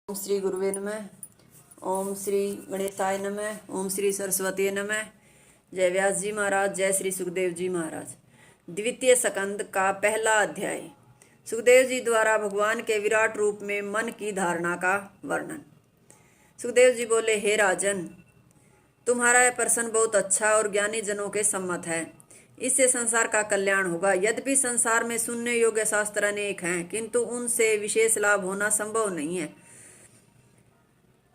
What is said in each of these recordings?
ओम श्री गुरुवे नमः। ओम श्री गणेशाय नमः। ओम श्री सरस्वती नमः। जय व्यास जी महाराज। जय श्री सुखदेव जी महाराज। द्वितीय स्कंद का पहला अध्याय। सुखदेव जी द्वारा भगवान के विराट रूप में मन की धारणा का वर्णन। सुखदेव जी बोले, हे राजन, तुम्हारा यह प्रश्न बहुत अच्छा और ज्ञानी जनों के सम्मत है। इससे संसार का कल्याण होगा। यद्यपि संसार में सुनने योग्य शास्त्र अनेक हैं, किंतु उनसे विशेष लाभ होना संभव नहीं है।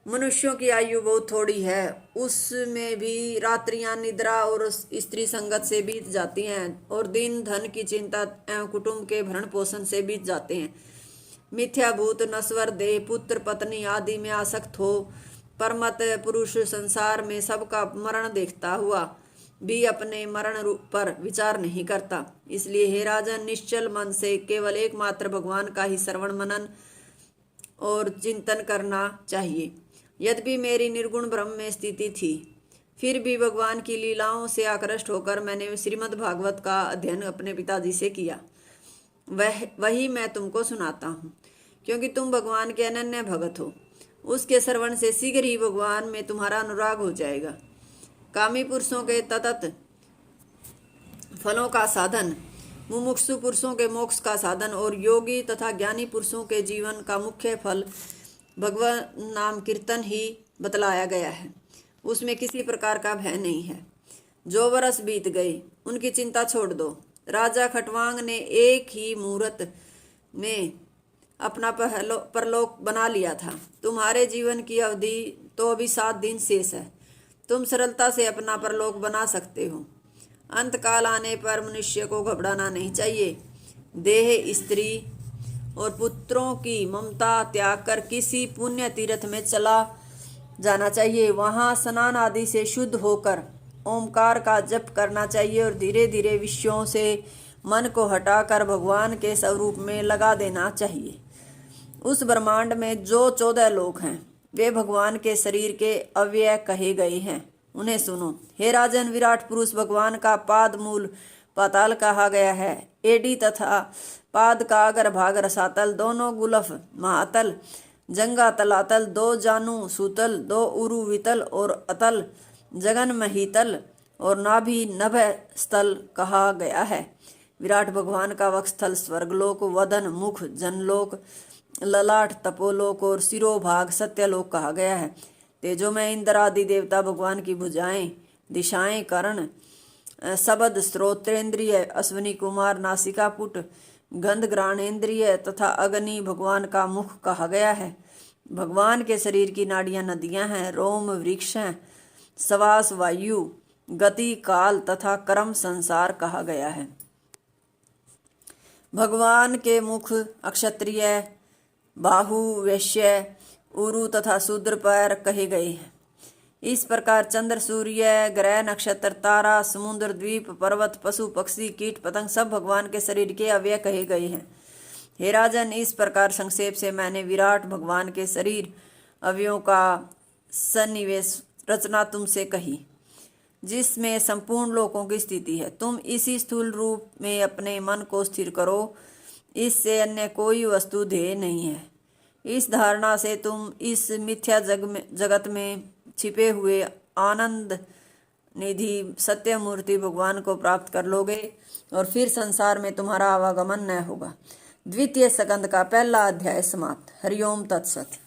मनुष्यों की आयु बहुत थोड़ी है, उसमें भी रात्रियां निद्रा और स्त्री संगत से बीत जाती हैं और दिन धन की चिंता एवं कुटुंब के भरण पोषण से बीत जाते हैं। मिथ्याभूत नश्वर देह, पुत्र पत्नी आदि में आसक्त हो परमत पुरुष संसार में सबका मरण देखता हुआ भी अपने मरण रूप पर विचार नहीं करता। इसलिए हे राजन, निश्चल मन से केवल एकमात्र भगवान का ही श्रवण मनन और चिंतन करना चाहिए। यद्यपि मेरी निर्गुण ब्रह्म में स्थिति थी, फिर भी भगवान की लीलाओं से आकृष्ट होकर मैंने श्रीमद् भागवत का अध्ययन अपने पिताजी से किया। वही मैं तुमको सुनाता हूँ, क्योंकि तुम भगवान के अनन्य भगत हो। उसके श्रवण से शीघ्र ही भगवान में तुम्हारा अनुराग हो जाएगा। कामी पुरुषों के ततत फलों का साधन, मुमुक्षु पुरुषों के मोक्ष का साधन और योगी तथा ज्ञानी पुरुषों के जीवन का मुख्य फल भगवान नाम कीर्तन ही बतलाया गया है। उसमें किसी प्रकार का भय नहीं है। जो वर्ष बीत गए उनकी चिंता छोड़ दो। राजा खटवांग ने एक ही मुहूर्त में अपना परलोक बना लिया था। तुम्हारे जीवन की अवधि तो अभी 7 दिन शेष है। तुम सरलता से अपना परलोक बना सकते हो। अंतकाल आने पर मनुष्य को घबराना नहीं चाहिए। देह, स्त्री और पुत्रों की ममता त्याग कर किसी पुण्य तीर्थ में चला जाना चाहिए। वहाँ स्नान आदि से शुद्ध होकर ओमकार का जप करना चाहिए और धीरे धीरे विषयों से मन को हटाकर भगवान के स्वरूप में लगा देना चाहिए। उस ब्रह्मांड में जो 14 लोक हैं, वे भगवान के शरीर के अव्यय कहे गए हैं। उन्हें सुनो। हे राजन, विराट पुरुष भगवान का पाद मूल पाताल कहा गया है। एडी तथा पाद का अगर भाग रसातल, दोनों गुलफ महातल, जंगा तलातल, 2 जानू सूतल, 2 उरु वितल और अतल, जगन महीतल और नाभि नभ स्थल कहा गया है। विराट भगवान का वक्षस्थल स्वर्गलोक, वदन मुख जनलोक, ललाट तपोलोक और सिरोभाग सत्यलोक कहा गया है। तेजोमय इंद्र आदि देवता भगवान की भुजाएं, दिशाएं, कर्ण, शब्द, श्रोत्रेंद्रिय, अश्विनी कुमार, नासिका पुट, गंध ग्राणेन्द्रिय तथा अग्नि भगवान का मुख कहा गया है। भगवान के शरीर की नाड़ियां नदियां हैं, रोम वृक्ष हैं, श्वास वायु, गति काल तथा कर्म संसार कहा गया है। भगवान के मुख अक्षत्रिय, बाहु वैश्य, उरु तथा शूद्र पैर कहे गए हैं। इस प्रकार चंद्र, सूर्य, ग्रह, नक्षत्र, तारा, समुद्र, द्वीप, पर्वत, पशु पक्षी, कीट पतंग सब भगवान के शरीर के अवयव कहे गए हैं। हे राजन, इस प्रकार संक्षेप से मैंने विराट भगवान के शरीर अवयवों का सन्निवेश रचना तुमसे कही, जिसमें संपूर्ण लोकों की स्थिति है। तुम इसी स्थूल रूप में अपने मन को स्थिर करो। इससे अन्य कोई वस्तु ध्येय नहीं है। इस धारणा से तुम इस मिथ्या जगत में छिपे हुए आनंद निधि सत्य मूर्ति भगवान को प्राप्त कर लोगे और फिर संसार में तुम्हारा आवागमन न होगा। द्वितीय स्कंद का पहला अध्याय समाप्त। हरिओम तत्सत।